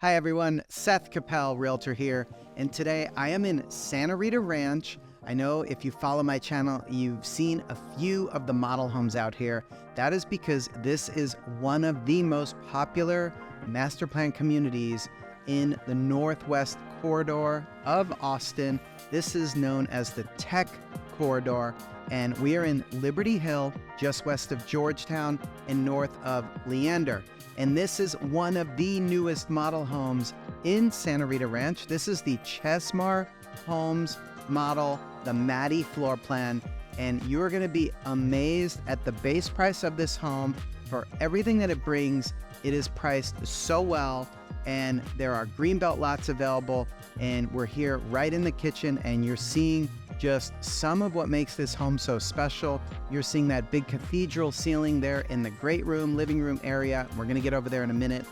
Hi everyone, Seth Koppel, Realtor here, and today I am in Santa Rita Ranch. I know if you follow my channel, you've seen a few of the model homes out here. That is because this is one of the most popular master plan communities in the northwest corridor of Austin. This is known as the Tech Corridor, and we are in Liberty Hill, just west of Georgetown and north of Leander. And this is one of the newest model homes in Santa Rita Ranch. This is the Chesmar Homes model, the Maddy Floorplan, and you're going to be amazed at the base price of this home. For everything that it brings, it is priced so well, and there are greenbelt lots available, and we're here right in the kitchen, and you're seeing just some of what makes this home so special. You're seeing that big cathedral ceiling there in the great room, living room area. We're gonna get over there in a minute.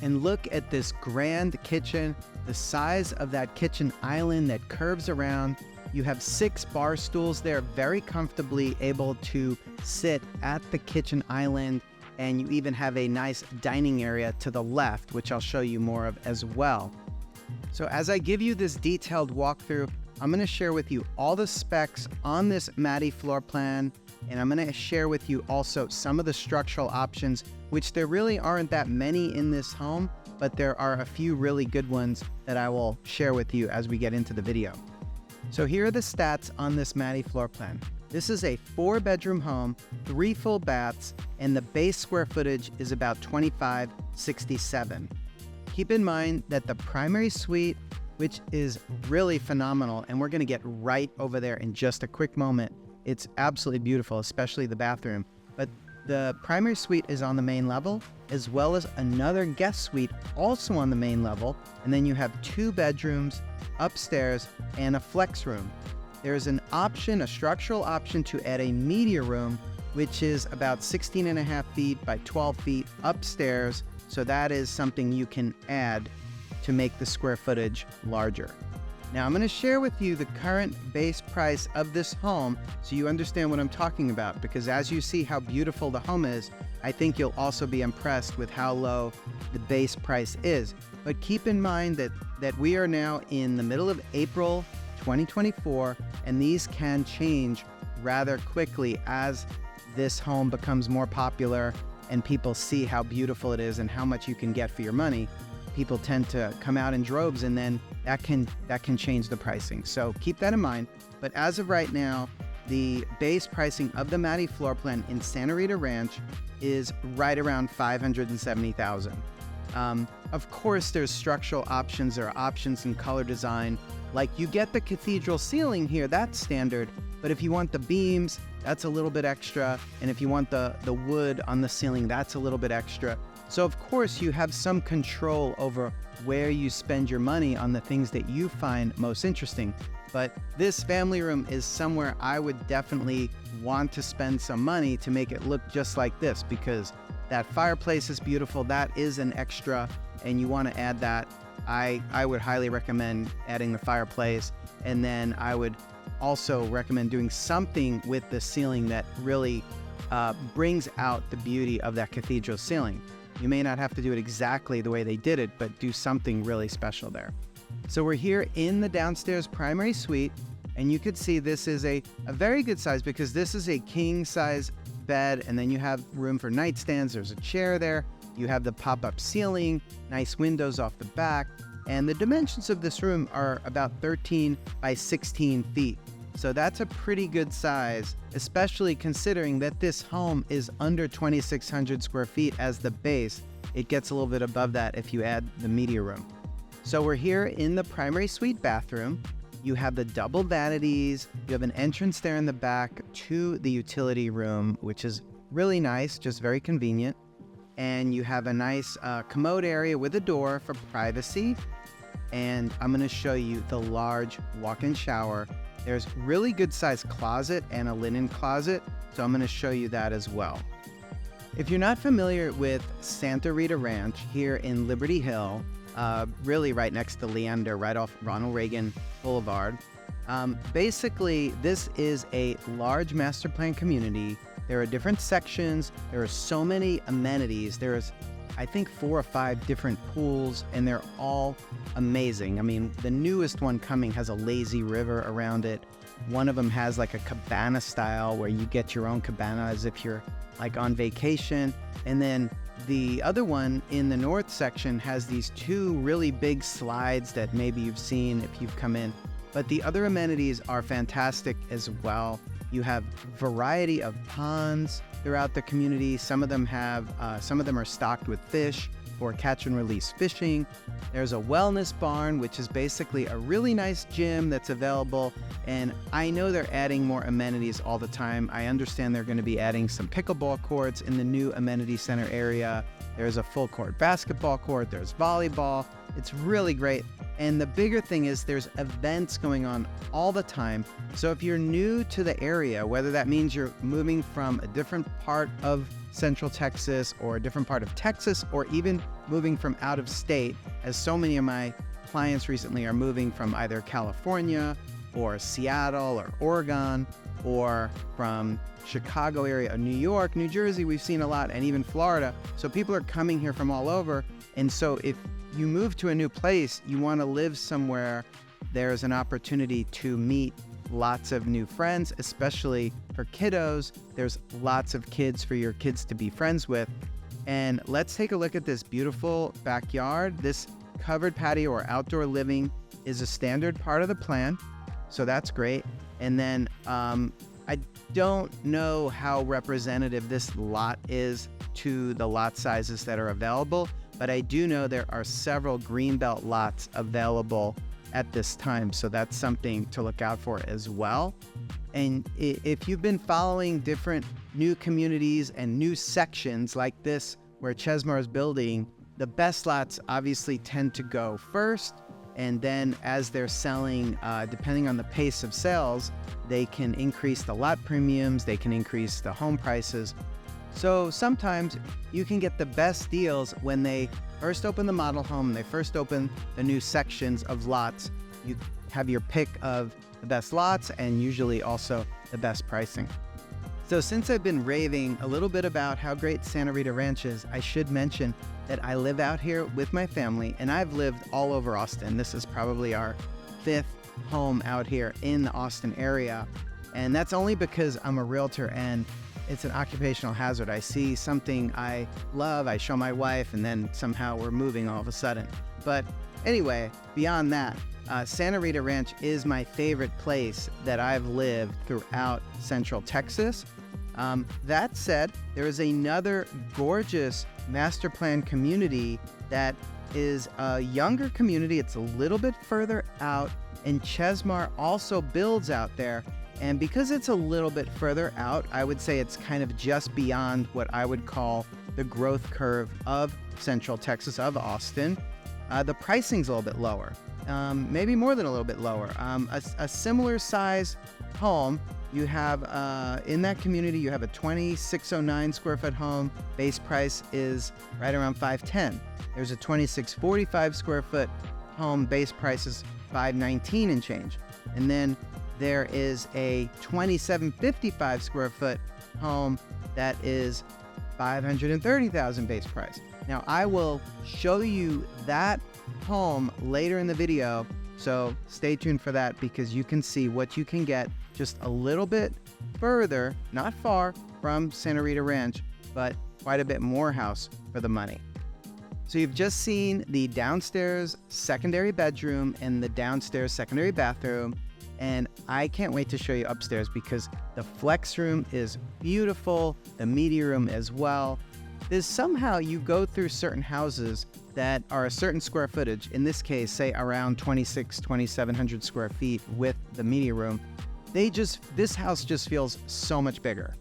And look at this grand kitchen, the size of that kitchen island that curves around. You have 6 bar stools there, very comfortably able to sit at the kitchen island. And you even have a nice dining area to the left, which I'll show you more of as well. So as I give you this detailed walkthrough, I'm going to share with you all the specs on this Maddy floor plan, and I'm going to share with you also some of the structural options, which there really aren't that many in this home, but there are a few really good ones that I will share with you as we get into the video. So here are the stats on this Maddy floor plan. This is a 4-bedroom home, 3 full baths, and the base square footage is about 2567. Keep in mind that the primary suite, which is really phenomenal, and we're gonna get right over there in just a quick moment. It's absolutely beautiful, especially the bathroom. But the primary suite is on the main level, as well as another guest suite also on the main level. And then you have 2 bedrooms upstairs and a flex room. There's an option, a structural option to add a media room, which is about 16.5 feet by 12 feet upstairs. So that is something you can add to make the square footage larger. Now I'm going to share with you the current base price of this home so you understand what I'm talking about, because as you see how beautiful the home is, I think you'll also be impressed with how low the base price is. But keep in mind that we are now in the middle of April 2024, and these can change rather quickly as this home becomes more popular and people see how beautiful it is and how much you can get for your money. People tend to come out in droves, and then that can change the pricing. So keep that in mind. But as of right now, the base pricing of the Maddy floor plan in Santa Rita Ranch is right around $570,000. Of course, there's structural options. There are options in color design. Like you get the cathedral ceiling here, that's standard. But if you want the beams, that's a little bit extra. And if you want the wood on the ceiling, that's a little bit extra. So of course you have some control over where you spend your money on the things that you find most interesting. But this family room is somewhere I would definitely want to spend some money to make it look just like this, because that fireplace is beautiful. That is an extra, and you want to add that. I would highly recommend adding the fireplace, and then I would also recommend doing something with the ceiling that really brings out the beauty of that cathedral ceiling. You may not have to do it exactly the way they did it, but do something really special there. So we're here in the downstairs primary suite, and you could see this is a very good size, because this is a king size bed, and then you have room for nightstands. There's a chair there. You have the pop-up ceiling, nice windows off the back, and the dimensions of this room are about 13 by 16 feet. So that's a pretty good size, especially considering that this home is under 2,600 square feet as the base. It gets a little bit above that if you add the media room. So we're here in the primary suite bathroom. You have the double vanities. You have an entrance there in the back to the utility room, which is really nice, just very convenient. And you have a nice commode area with a door for privacy. And I'm going to show you the large walk-in shower. There's really good sized closet and a linen closet, so I'm going to show you that as well. If you're not familiar with Santa Rita Ranch here in Liberty Hill, really right next to Leander, right off Ronald Reagan Boulevard, basically this is a large master plan community. There are different sections. There are so many amenities. There's I think 4 or 5 different pools, and they're all amazing. I mean, the newest one coming has a lazy river around it. One of them has like a cabana style where you get your own cabana as if you're like on vacation. And then the other one in the north section has these 2 really big slides that maybe you've seen if you've come in. But the other amenities are fantastic as well. You have variety of ponds throughout the community. Some of them are stocked with fish for catch and release fishing. There's a wellness barn, which is basically a really nice gym that's available. And I know they're adding more amenities all the time. I understand they're going to be adding some pickleball courts in the new amenity center area. There's a full court basketball court. There's volleyball. It's really great. And the bigger thing is there's events going on all the time. So if you're new to the area, whether that means you're moving from a different part of Central Texas or a different part of Texas, or even moving from out of state, as so many of my clients recently are moving from either California or Seattle or Oregon, or from Chicago area, New York, New Jersey, we've seen a lot, and even Florida. So people are coming here from all over. And so if you move to a new place, you want to live somewhere there's an opportunity to meet lots of new friends, especially for kiddos. There's lots of kids for your kids to be friends with. And let's take a look at this beautiful backyard. This covered patio or outdoor living is a standard part of the plan, so that's great. And then I don't know how representative this lot is to the lot sizes that are available, but I do know there are several greenbelt lots available at this time, so that's something to look out for as well. And if you've been following different new communities and new sections like this where Chesmar is building, the best lots obviously tend to go first, and then as they're selling, depending on the pace of sales, they can increase the lot premiums, they can increase the home prices. So sometimes you can get the best deals when they first open the model home, they first open the new sections of lots. You have your pick of the best lots and usually also the best pricing. So since I've been raving a little bit about how great Santa Rita Ranch is, I should mention that I live out here with my family, and I've lived all over Austin. This is probably our 5th home out here in the Austin area. And that's only because I'm a realtor and it's an occupational hazard. I see something I love, I show my wife, and then somehow we're moving all of a sudden. But anyway, beyond that, Santa Rita Ranch is my favorite place that I've lived throughout Central Texas. That said, there is another gorgeous master plan community that is a younger community. It's a little bit further out, and Chesmar also builds out there. And because it's a little bit further out, I would say it's kind of just beyond what I would call the growth curve of Central Texas, of Austin. The pricing's a little bit lower, maybe more than a little bit lower. A similar size home, you have in that community, you have a 2,609 square foot home. Base price is right around $510. There's a 2,645 square foot home. Base price is $519 and change. And then there is a 2,755 square foot home that is $530,000 base price. Now I will show you that home later in the video, so stay tuned for that because you can see what you can get just a little bit further, not far from Santa Rita Ranch, but quite a bit more house for the money. So you've just seen the downstairs secondary bedroom and the downstairs secondary bathroom. And I can't wait to show you upstairs because the flex room is beautiful, the media room as well. There's somehow you go through certain houses that are a certain square footage, in this case, say around 2,700 square feet with the media room. This house just feels so much bigger.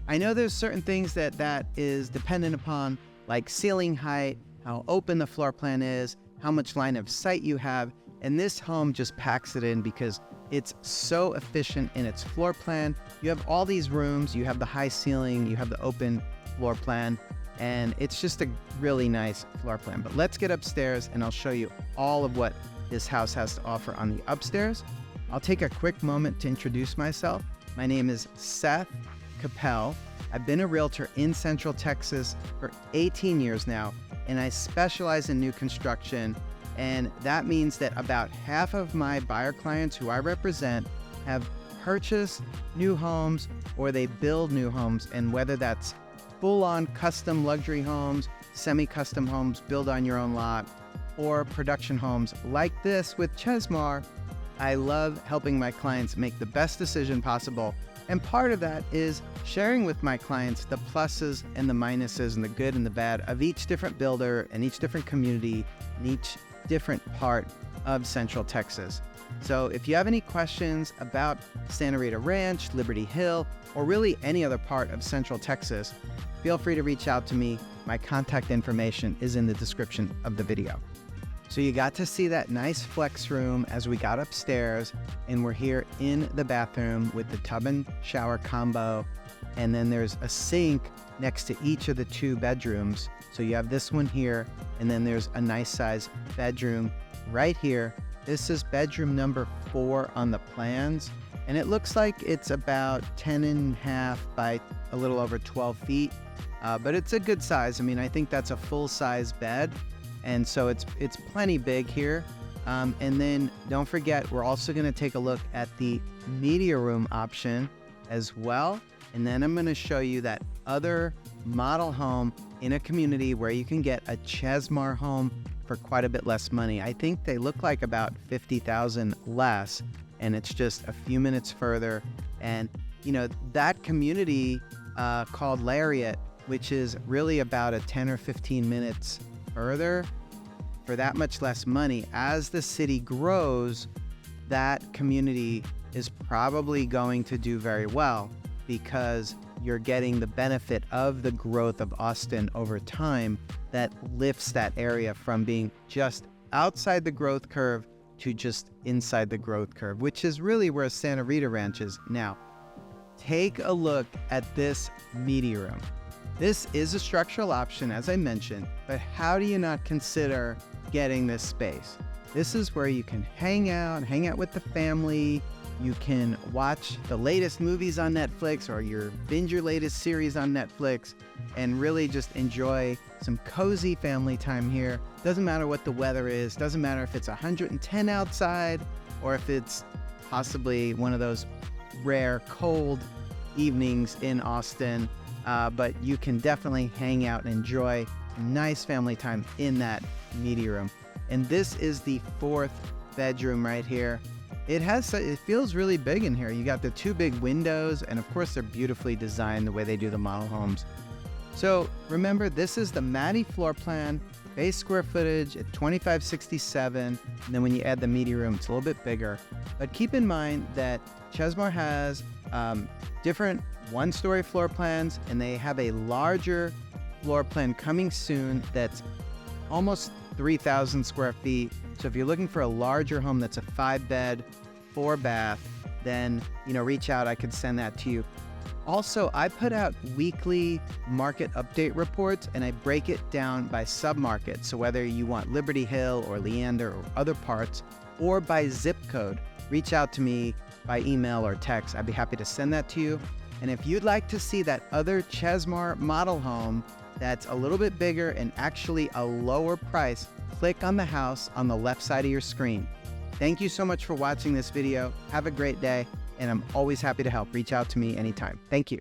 I know there's certain things that is dependent upon, like ceiling height, how open the floor plan is, how much line of sight you have, and this home just packs it in because it's so efficient in its floor plan. You have all these rooms, you have the high ceiling, you have the open floor plan, and it's just a really nice floor plan. But let's get upstairs and I'll show you all of what this house has to offer on the upstairs. I'll take a quick moment to introduce myself. My name is Seth Koppel. I've been a realtor in Central Texas for 18 years now, and I specialize in new construction. And that means that about half of my buyer clients who I represent have purchased new homes or they build new homes. And whether that's full-on custom luxury homes, semi-custom homes built on your own lot, or production homes like this with Chesmar, I love helping my clients make the best decision possible. And part of that is sharing with my clients the pluses and the minuses and the good and the bad of each different builder and each different community and each different part of Central Texas. So if you have any questions about Santa Rita Ranch, Liberty Hill, or really any other part of Central Texas, feel free to reach out to me. My contact information is in the description of the video. So you got to see that nice flex room as we got upstairs, and we're here in the bathroom with the tub and shower combo. And then there's a sink next to each of the 2 bedrooms. So you have this one here, and then there's a nice size bedroom right here. This is bedroom number 4 on the plans, and it looks like it's about 10.5 by a little over 12 feet, but it's a good size. I mean, I think that's a full-size bed, and so it's plenty big here. And then don't forget, we're also going to take a look at the media room option as well, and then I'm going to show you that other model home in a community where you can get a Chesmar home for quite a bit less money. I think they look like about $50,000 less, and it's just a few minutes further. And you know, that community called Lariat, which is really about a 10 or 15 minutes further for that much less money. As the city grows, that community is probably going to do very well because you're getting the benefit of the growth of Austin over time that lifts that area from being just outside the growth curve to just inside the growth curve, which is really where Santa Rita Ranch is now. Take a look at this media room. This is a structural option, as I mentioned, but how do you not consider getting this space? This is where you can hang out with the family. You can watch the latest movies on Netflix or binge your latest series on Netflix and really just enjoy some cozy family time here. Doesn't matter what the weather is. Doesn't matter if it's 110 outside or if it's possibly one of those rare cold evenings in Austin. But you can definitely hang out and enjoy nice family time in that media room. And this is the 4th bedroom right here. It feels really big in here. You got the 2 big windows, and of course they're beautifully designed the way they do the model homes. So remember, this is the Maddy Floorplan, base square footage at 2567, and then when you add the media room, it's a little bit bigger. But keep in mind that Chesmar has different 1-story floor plans, and they have a larger floor plan coming soon that's almost 3,000 square feet. So if you're looking for a larger home that's a 5-bed, 4-bath, then reach out. I could send that to you. Also, I put out weekly market update reports, and I break it down by submarket. So whether you want Liberty Hill or Leander or other parts, or by zip code, reach out to me by email or text. I'd be happy to send that to you. And if you'd like to see that other Chesmar model home that's a little bit bigger and actually a lower price, click on the house on the left side of your screen. Thank you so much for watching this video. Have a great day, and I'm always happy to help. Reach out to me anytime. Thank you.